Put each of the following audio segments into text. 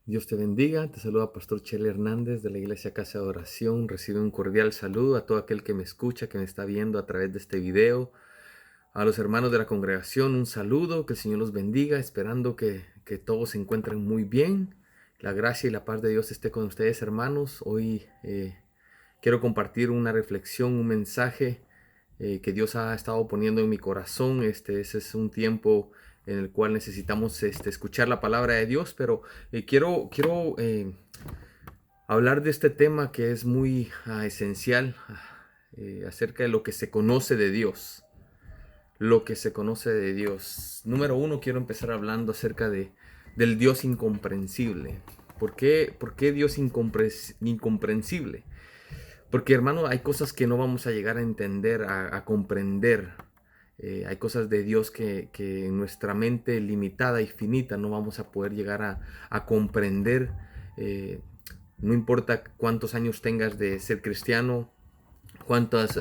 Dios te bendiga, te saluda Pastor Chele Hernández de la Iglesia Casa de Oración. Recibe un cordial saludo a todo aquel que me escucha, que me está viendo a través de este video. A los hermanos de la congregación, un saludo, que el Señor los bendiga, esperando que todos se encuentren muy bien. La gracia y la paz de Dios esté con ustedes, hermanos. Hoy quiero compartir una reflexión, un mensaje que Dios ha estado poniendo en mi corazón. Ese es un tiempo en el cual necesitamos escuchar la palabra de Dios, pero quiero hablar de este tema que es muy esencial, acerca de lo que se conoce de Dios. Lo que se conoce de Dios. Número uno, quiero empezar hablando acerca del Dios incomprensible. ¿Por qué Dios incomprensible? Porque, hermano, hay cosas que no vamos a llegar a entender, a comprender. Hay cosas de Dios que en nuestra mente limitada y finita no vamos a poder llegar a comprender. Eh, no importa cuántos años tengas de ser cristiano, cuántas,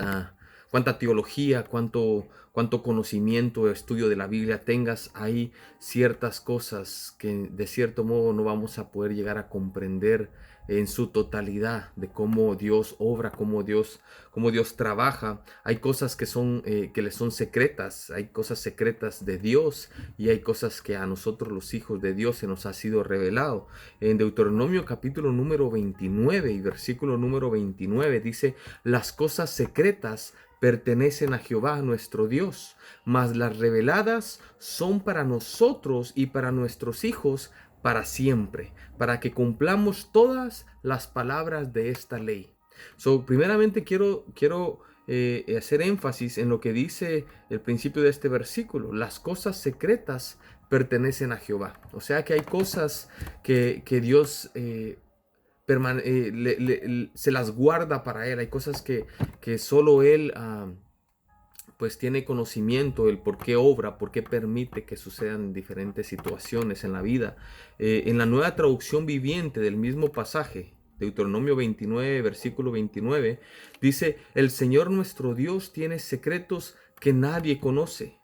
cuánta teología, cuánto conocimiento o estudio de la Biblia tengas, hay ciertas cosas que de cierto modo no vamos a poder llegar a comprender en su totalidad de cómo Dios obra, cómo Dios trabaja. Hay cosas que le son secretas, hay cosas secretas de Dios y hay cosas que a nosotros los hijos de Dios se nos ha sido revelado. En Deuteronomio capítulo número 29 y versículo número 29 dice: las cosas secretas pertenecen a Jehová nuestro Dios, mas las reveladas son para nosotros y para nuestros hijos para siempre, para que cumplamos todas las palabras de esta ley. Primeramente quiero hacer énfasis en lo que dice el principio de este versículo. Las cosas secretas pertenecen a Jehová. O sea que hay cosas que Dios se las guarda para él. Hay cosas que solo él pues tiene conocimiento del por qué obra, por qué permite que sucedan diferentes situaciones en la vida. En la Nueva Traducción Viviente del mismo pasaje, Deuteronomio 29, versículo 29, dice: el Señor nuestro Dios tiene secretos que nadie conoce.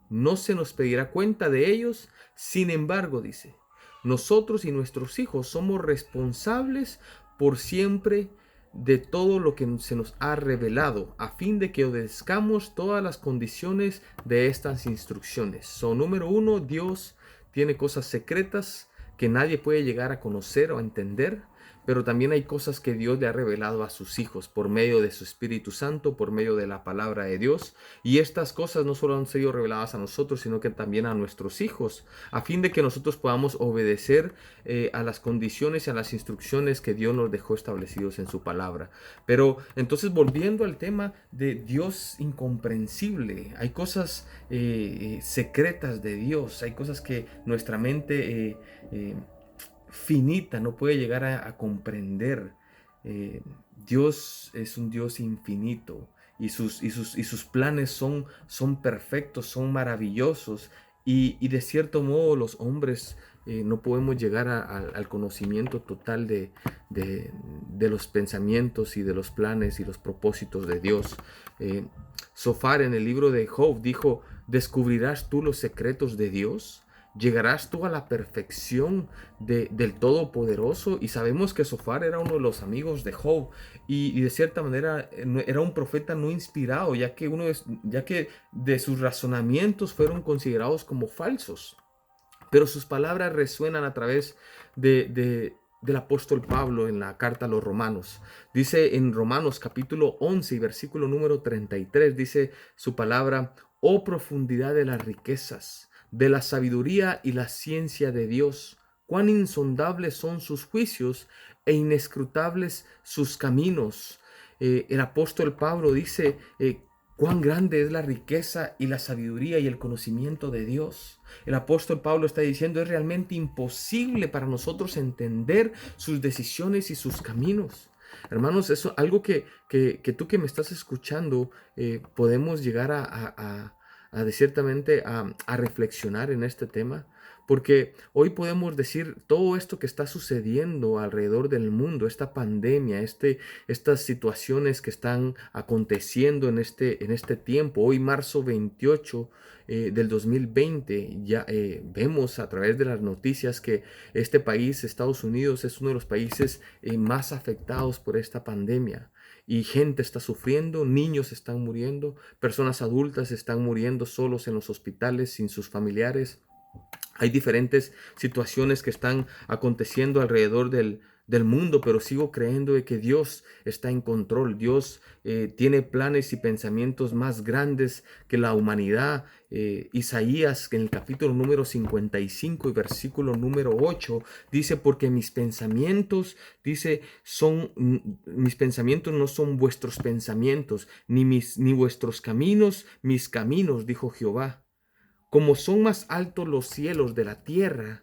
No se nos pedirá cuenta de ellos. Sin embargo, dice, nosotros y nuestros hijos somos responsables por siempre de todo lo que se nos ha revelado, a fin de que obedezcamos todas las condiciones de estas instrucciones. Número uno, Dios tiene cosas secretas que nadie puede llegar a conocer o a entender, pero también hay cosas que Dios le ha revelado a sus hijos por medio de su Espíritu Santo, por medio de la palabra de Dios. Y estas cosas no solo han sido reveladas a nosotros, sino que también a nuestros hijos, a fin de que nosotros podamos obedecer a las condiciones y a las instrucciones que Dios nos dejó establecidos en su palabra. Pero entonces, volviendo al tema de Dios incomprensible, hay cosas secretas de Dios, hay cosas que nuestra mente finita no puede llegar a comprender. Dios es un Dios infinito y sus planes son perfectos, son maravillosos, y de cierto modo los hombres no podemos llegar al conocimiento total de los pensamientos y de los planes y los propósitos de Dios. Sofar, en el libro de Job, dijo: ¿descubrirás tú los secretos de Dios? ¿Llegarás tú a la perfección del Todopoderoso? Y sabemos que Sofar era uno de los amigos de Job, y de cierta manera era un profeta no inspirado, ya que de sus razonamientos fueron considerados como falsos. Pero sus palabras resuenan a través del apóstol Pablo en la carta a los Romanos. Dice en Romanos capítulo 11 y versículo número 33, dice su palabra: oh profundidad de las riquezas, de la sabiduría y la ciencia de Dios, cuán insondables son sus juicios e inescrutables sus caminos. El apóstol Pablo dice cuán grande es la riqueza y la sabiduría y el conocimiento de Dios. El apóstol Pablo está diciendo: es realmente imposible para nosotros entender sus decisiones y sus caminos. Hermanos, eso algo que tú que me estás escuchando podemos llegar a reflexionar en este tema, porque hoy podemos decir todo esto que está sucediendo alrededor del mundo, esta pandemia, estas situaciones que están aconteciendo en este tiempo. Hoy, marzo 28 del 2020, ya vemos a través de las noticias que este país, Estados Unidos, es uno de los países más afectados por esta pandemia. Y gente está sufriendo, niños están muriendo, personas adultas están muriendo solos en los hospitales sin sus familiares. Hay diferentes situaciones que están aconteciendo alrededor del mundo, pero sigo creyendo de que Dios está en control. Dios tiene planes y pensamientos más grandes que la humanidad. Isaías, en el capítulo número 55 y versículo número 8, dice, porque mis pensamientos, dice, mis pensamientos no son vuestros pensamientos, ni vuestros caminos, mis caminos, dijo Jehová. Como son más altos los cielos de la tierra,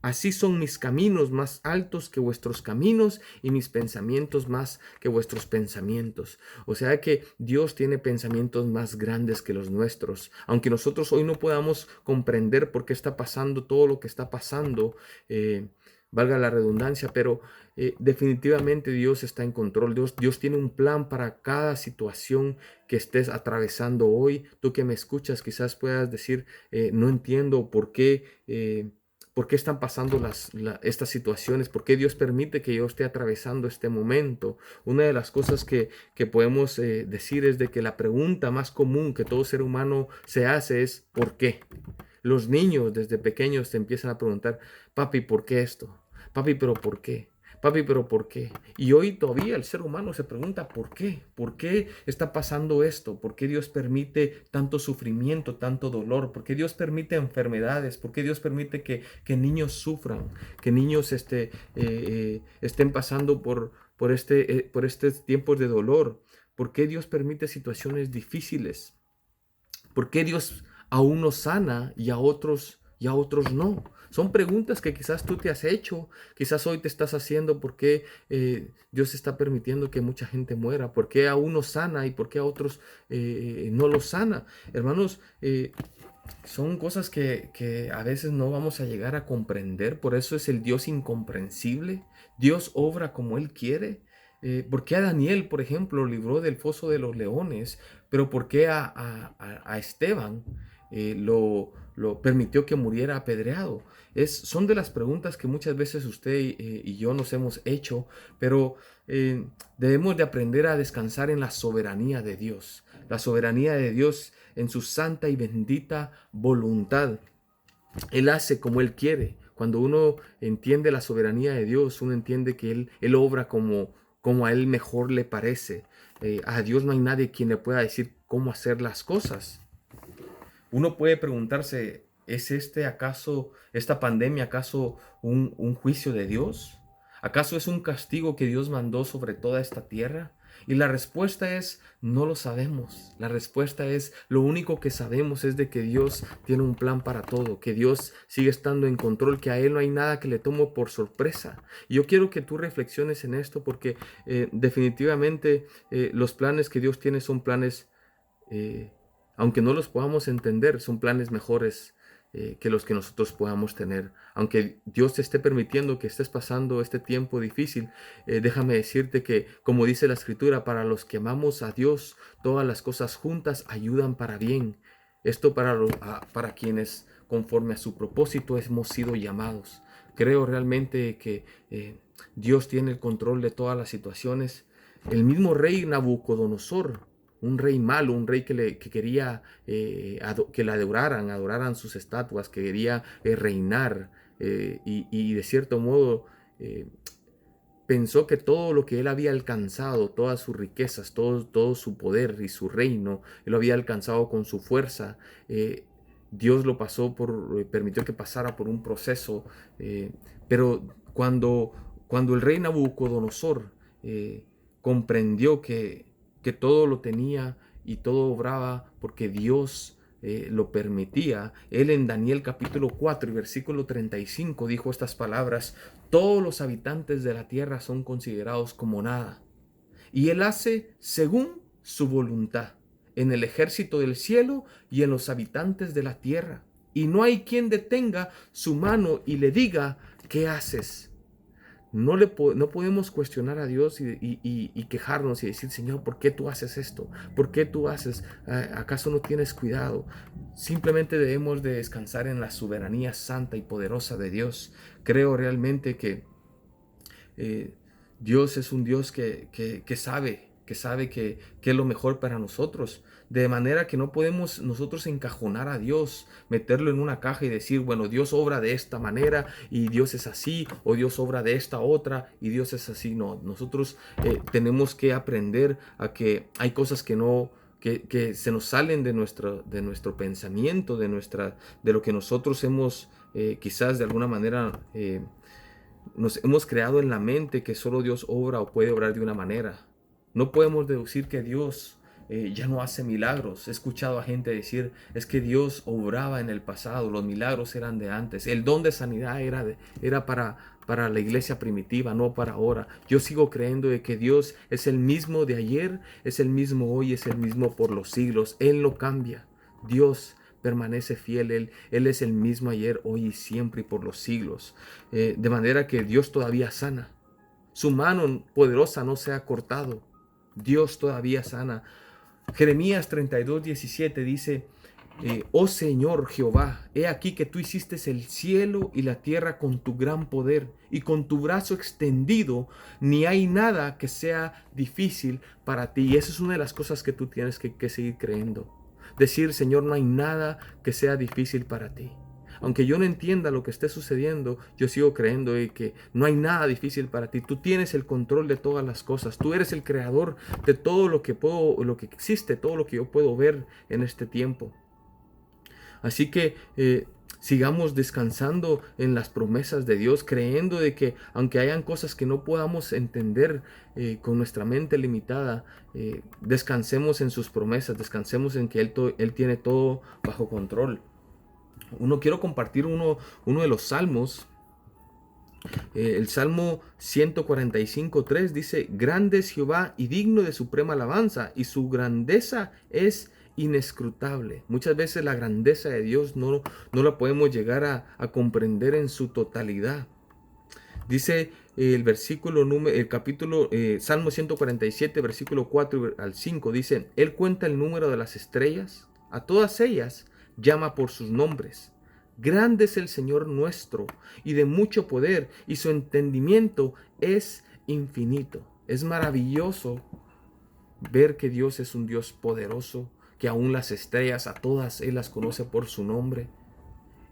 así son mis caminos más altos que vuestros caminos y mis pensamientos más que vuestros pensamientos. O sea que Dios tiene pensamientos más grandes que los nuestros. Aunque nosotros hoy no podamos comprender por qué está pasando todo lo que está pasando, valga la redundancia, pero definitivamente Dios está en control. Dios tiene un plan para cada situación que estés atravesando hoy. Tú que me escuchas quizás puedas decir, no entiendo por qué están pasando estas situaciones, por qué Dios permite que yo esté atravesando este momento. Una de las cosas que podemos decir es de que la pregunta más común que todo ser humano se hace es ¿por qué? Los niños desde pequeños te empiezan a preguntar, papi, ¿por qué esto? Papi, ¿pero por qué? Papi, ¿pero por qué? Y hoy todavía el ser humano se pregunta, ¿por qué? ¿Por qué está pasando esto? ¿Por qué Dios permite tanto sufrimiento, tanto dolor? ¿Por qué Dios permite enfermedades? ¿Por qué Dios permite que niños sufran? Que niños estén pasando por estos tiempos de dolor. ¿Por qué Dios permite situaciones difíciles? ¿Por qué Dios a unos sana y a otros no? Son preguntas que quizás tú te has hecho, quizás hoy te estás haciendo. ¿Por qué Dios está permitiendo que mucha gente muera? ¿Por qué a unos sana y por qué a otros no los sana? Hermanos, son cosas que a veces no vamos a llegar a comprender. Por eso es el Dios incomprensible. Dios obra como Él quiere. ¿Por qué a Daniel, por ejemplo, libró del foso de los leones? Pero ¿por qué a Esteban lo permitió que muriera apedreado? Son de las preguntas que muchas veces usted y yo nos hemos hecho, pero debemos de aprender a descansar en la soberanía de Dios. La soberanía de Dios en su santa y bendita voluntad. Él hace como Él quiere. Cuando uno entiende la soberanía de Dios, uno entiende que Él obra como a Él mejor le parece. A Dios no hay nadie quien le pueda decir cómo hacer las cosas. Uno puede preguntarse, ¿es esta pandemia, acaso un juicio de Dios? ¿Acaso es un castigo que Dios mandó sobre toda esta tierra? Y la respuesta es, no lo sabemos. La respuesta es, lo único que sabemos es de que Dios tiene un plan para todo, que Dios sigue estando en control, que a Él no hay nada que le tome por sorpresa. Y yo quiero que tú reflexiones en esto porque definitivamente los planes que Dios tiene son planes, aunque no los podamos entender, son planes mejores que los que nosotros podamos tener. Aunque Dios te esté permitiendo que estés pasando este tiempo difícil, déjame decirte que, como dice la Escritura, para los que amamos a Dios, todas las cosas juntas ayudan para bien. Esto para quienes, conforme a su propósito, hemos sido llamados. Creo realmente que Dios tiene el control de todas las situaciones. El mismo rey Nabucodonosor, un rey malo, un rey que quería que le adoraran sus estatuas, que quería reinar y de cierto modo pensó que todo lo que él había alcanzado, todas sus riquezas, todo su poder y su reino, él lo había alcanzado con su fuerza. Dios lo permitió que pasara por un proceso, pero cuando el rey Nabucodonosor comprendió que todo lo tenía y todo obraba porque Dios lo permitía, él en Daniel capítulo 4 y versículo 35 dijo estas palabras: todos los habitantes de la tierra son considerados como nada, y Él hace según su voluntad. en el ejército del cielo y en los habitantes de la tierra. Y no hay quien detenga su mano y le diga, ¿qué haces? No podemos cuestionar a Dios y quejarnos y decir, Señor, ¿por qué tú haces esto? ¿Por qué tú haces? ¿Acaso no tienes cuidado? Simplemente debemos de descansar en la soberanía santa y poderosa de Dios. Creo realmente que Dios es un Dios que sabe que es lo mejor para nosotros. De manera que no podemos nosotros encajonar a Dios, meterlo en una caja y decir, bueno, Dios obra de esta manera y Dios es así, o Dios obra de esta otra y Dios es así. No, nosotros tenemos que aprender a que hay cosas que se nos salen de nuestro pensamiento, de lo que nosotros hemos quizás de alguna manera nos hemos creado en la mente que solo Dios obra o puede obrar de una manera. No podemos deducir que Dios ya no hace milagros. He escuchado a gente decir, es que Dios obraba en el pasado, los milagros eran de antes. El don de sanidad era para la iglesia primitiva, no para ahora. Yo sigo creyendo de que Dios es el mismo de ayer, es el mismo hoy, es el mismo por los siglos. Él no cambia. Dios permanece fiel, Él es el mismo ayer, hoy y siempre y por los siglos. De manera que Dios todavía sana. Su mano poderosa no se ha cortado. Dios todavía sana. Jeremías 32:17 dice, oh Señor Jehová, he aquí que tú hiciste el cielo y la tierra con tu gran poder y con tu brazo extendido, ni hay nada que sea difícil para ti. Y esa es una de las cosas que tú tienes que seguir creyendo. Decir, Señor, no hay nada que sea difícil para ti. Aunque yo no entienda lo que esté sucediendo, yo sigo creyendo que no hay nada difícil para ti. Tú tienes el control de todas las cosas. Tú eres el creador de todo lo que existe, todo lo que yo puedo ver en este tiempo. Así que sigamos descansando en las promesas de Dios, creyendo de que aunque hayan cosas que no podamos entender con nuestra mente limitada, descansemos en sus promesas, descansemos en que Él tiene todo bajo control. Quiero compartir uno de los salmos. El Salmo 145:3 dice, grande es Jehová y digno de suprema alabanza, y su grandeza es inescrutable. Muchas veces la grandeza de Dios no la podemos llegar a comprender en su totalidad. Dice el capítulo Salmo 147, versículo 4 al 5, dice, Él cuenta el número de las estrellas, a todas ellas llama por sus nombres. Grande es el Señor nuestro, y de mucho poder, y su entendimiento es infinito. Es maravilloso ver que Dios es un Dios poderoso, que aún las estrellas, a todas Él las conoce por su nombre.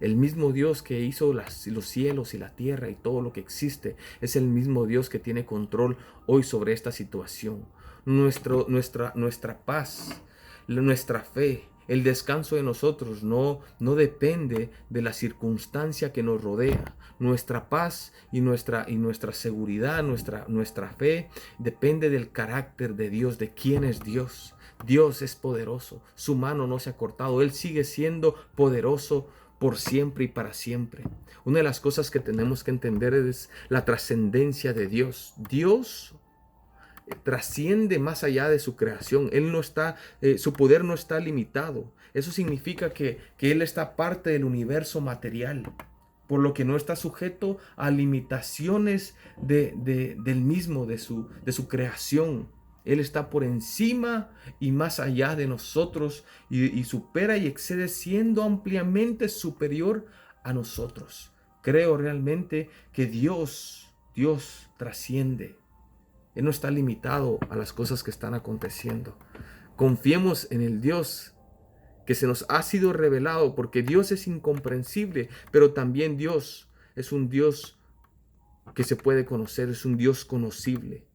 El mismo Dios que hizo los cielos y la tierra y todo lo que existe, es el mismo Dios que tiene control hoy sobre esta situación. Nuestra paz, nuestra fe, el descanso de nosotros no depende de la circunstancia que nos rodea. Nuestra paz y nuestra seguridad, nuestra fe depende del carácter de Dios, de quién es Dios. Dios es poderoso, su mano no se ha cortado, Él sigue siendo poderoso por siempre y para siempre. Una de las cosas que tenemos que entender es la trascendencia de Dios. Dios trasciende más allá de su creación. Él no está, su poder no está limitado. Eso significa que Él está parte del universo material, por lo que no está sujeto a limitaciones del mismo, de su creación. Él está por encima y más allá de nosotros y supera y excede, siendo ampliamente superior a nosotros. Creo realmente que Dios trasciende. Él no está limitado a las cosas que están aconteciendo. Confiemos en el Dios que se nos ha sido revelado, porque Dios es incomprensible, pero también Dios es un Dios que se puede conocer, es un Dios conocible.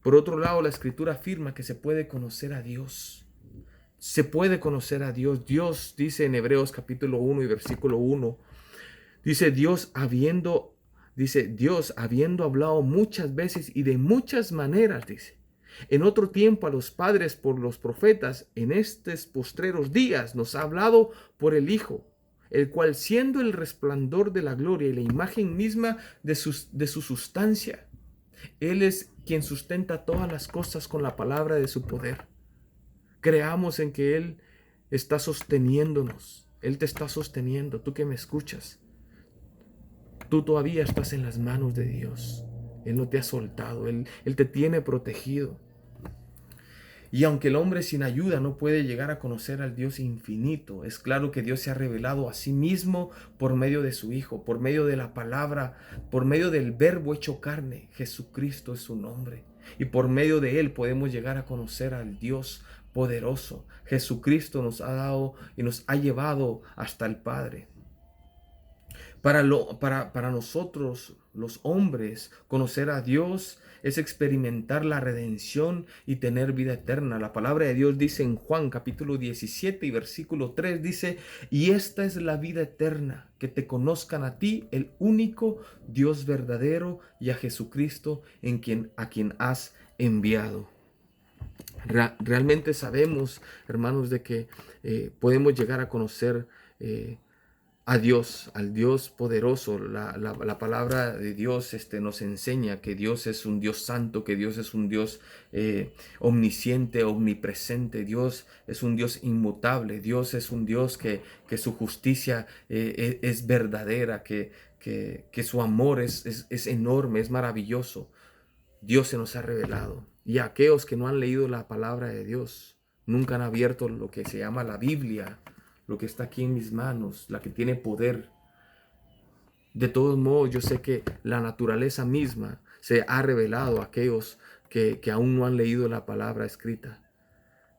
Por otro lado, la Escritura afirma que se puede conocer a Dios. Se puede conocer a Dios. Dios dice en Hebreos capítulo 1 y versículo 1, dice Dios habiendo hablado muchas veces y de muchas maneras, dice, en otro tiempo a los padres por los profetas, en estos postreros días nos ha hablado por el Hijo, el cual siendo el resplandor de la gloria y la imagen misma de su sustancia, Él es quien sustenta todas las cosas con la palabra de su poder. Creamos en que Él está sosteniéndonos. Él te está sosteniendo, tú que me escuchas. Tú todavía estás en las manos de Dios. Él no te ha soltado, Él te tiene protegido. Y aunque el hombre sin ayuda no puede llegar a conocer al Dios infinito, es claro que Dios se ha revelado a sí mismo por medio de su Hijo, por medio de la palabra, por medio del Verbo hecho carne. Jesucristo es su nombre. Y por medio de Él podemos llegar a conocer al Dios poderoso. Jesucristo nos ha dado y nos ha llevado hasta el Padre. Para nosotros, los hombres, conocer a Dios es experimentar la redención y tener vida eterna. La palabra de Dios dice en Juan capítulo 17 y versículo 3, dice, y esta es la vida eterna, que te conozcan a ti, el único Dios verdadero, y a Jesucristo a quien has enviado. Realmente sabemos, hermanos, de que podemos llegar a conocer a Dios, al Dios poderoso. La palabra de Dios nos enseña que Dios es un Dios santo, que Dios es un Dios omnisciente, omnipresente. Dios es un Dios inmutable. Dios es un Dios que su justicia es verdadera, que su amor es enorme, es maravilloso. Dios se nos ha revelado. Y aquellos que no han leído la palabra de Dios, nunca han abierto lo que se llama la Biblia, lo que está aquí en mis manos, la que tiene poder. De todos modos, yo sé que la naturaleza misma se ha revelado a aquellos que aún no han leído la palabra escrita.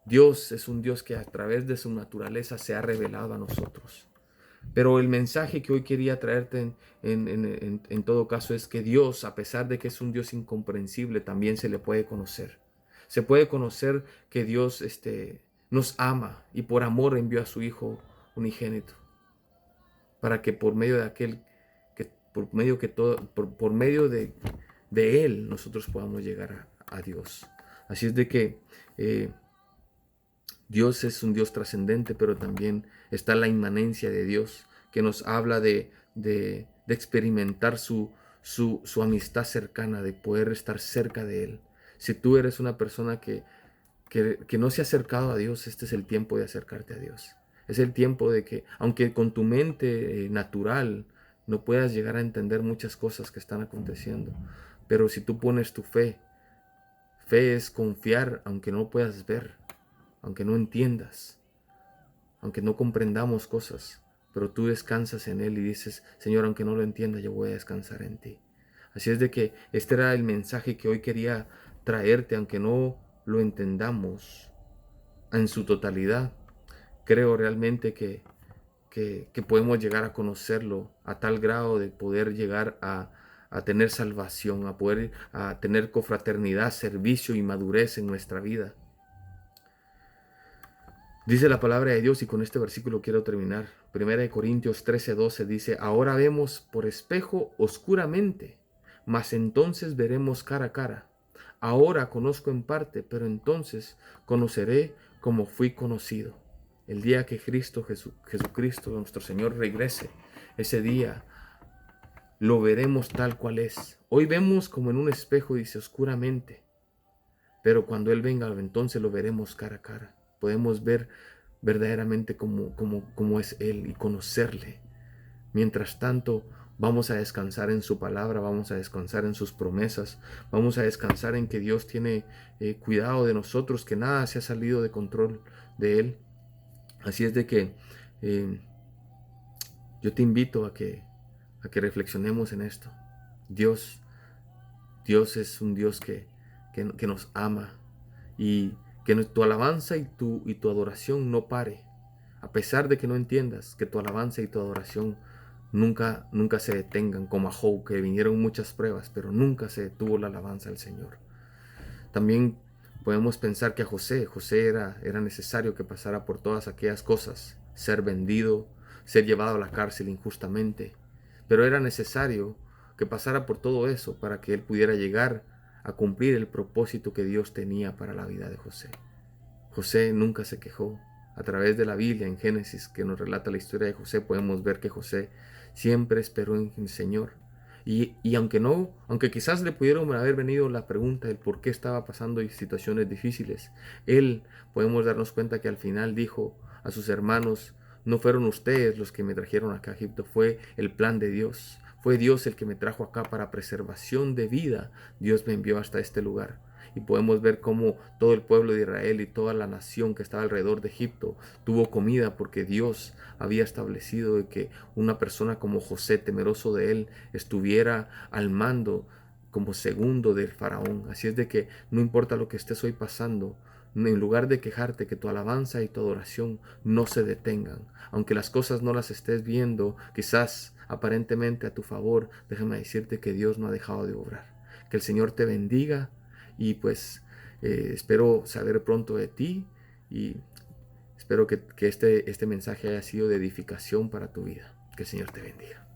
Dios es un Dios que a través de su naturaleza se ha revelado a nosotros. Pero el mensaje que hoy quería traerte en todo caso es que Dios, a pesar de que es un Dios incomprensible, también se le puede conocer. Se puede conocer que Dios nos ama y por amor envió a su Hijo unigénito para que por medio de aquel que por medio de Él nosotros podamos llegar a Dios. Así es de que Dios es un Dios trascendente, pero también está la inmanencia de Dios, que nos habla de experimentar su amistad cercana, de poder estar cerca de Él. Si tú eres una persona que no se ha acercado a Dios, este es el tiempo de acercarte a Dios. Es el tiempo de que, aunque con tu mente natural no puedas llegar a entender muchas cosas que están aconteciendo, pero si tú pones tu fe es confiar aunque no puedas ver, aunque no entiendas, aunque no comprendamos cosas, pero tú descansas en Él y dices, Señor, aunque no lo entienda, yo voy a descansar en ti. Así es de que este era el mensaje que hoy quería traerte, aunque no lo entendamos en su totalidad. Creo realmente que podemos llegar a conocerlo a tal grado de poder llegar a tener salvación, a tener confraternidad, servicio y madurez en nuestra vida. Dice la palabra de Dios, y con este versículo quiero terminar. 1 Corintios 13:12 dice, ahora vemos por espejo oscuramente, mas entonces veremos cara a cara. Ahora conozco en parte, pero entonces conoceré como fui conocido. El día que Jesucristo, nuestro Señor, regrese, ese día lo veremos tal cual es. Hoy vemos como en un espejo, dice, oscuramente, pero cuando Él venga, entonces lo veremos cara a cara. Podemos ver verdaderamente cómo es Él y conocerle. Mientras tanto, vamos a descansar en su palabra, vamos a descansar en sus promesas, vamos a descansar en que Dios tiene cuidado de nosotros, que nada se ha salido de control de Él. Así es de que yo te invito a que reflexionemos en esto. Dios es un Dios que nos ama, y que tu alabanza y tu adoración no pare. A pesar de que no entiendas, que tu alabanza y tu adoración nunca se detengan, como a Job, que vinieron muchas pruebas, pero nunca se detuvo la alabanza al Señor. También podemos pensar que a José era necesario que pasara por todas aquellas cosas, ser vendido, ser llevado a la cárcel injustamente, pero era necesario que pasara por todo eso para que él pudiera llegar a cumplir el propósito que Dios tenía para la vida de José. José nunca se quejó. A través de la Biblia, en Génesis, que nos relata la historia de José, podemos ver que José siempre esperó en el Señor. Y aunque quizás le pudieron haber venido la pregunta del por qué estaba pasando situaciones difíciles, él podemos darnos cuenta que al final dijo a sus hermanos: no fueron ustedes los que me trajeron acá a Egipto, fue el plan de Dios. Fue Dios el que me trajo acá para preservación de vida. Dios me envió hasta este lugar. Y podemos ver cómo todo el pueblo de Israel y toda la nación que estaba alrededor de Egipto tuvo comida porque Dios había establecido de que una persona como José, temeroso de él, estuviera al mando como segundo del faraón. Así es de que no importa lo que estés hoy pasando, en lugar de quejarte, que tu alabanza y tu adoración no se detengan. Aunque las cosas no las estés viendo, quizás aparentemente a tu favor, déjame decirte que Dios no ha dejado de obrar. Que el Señor te bendiga y pues espero saber pronto de ti y espero que este mensaje haya sido de edificación para tu vida. Que el Señor te bendiga.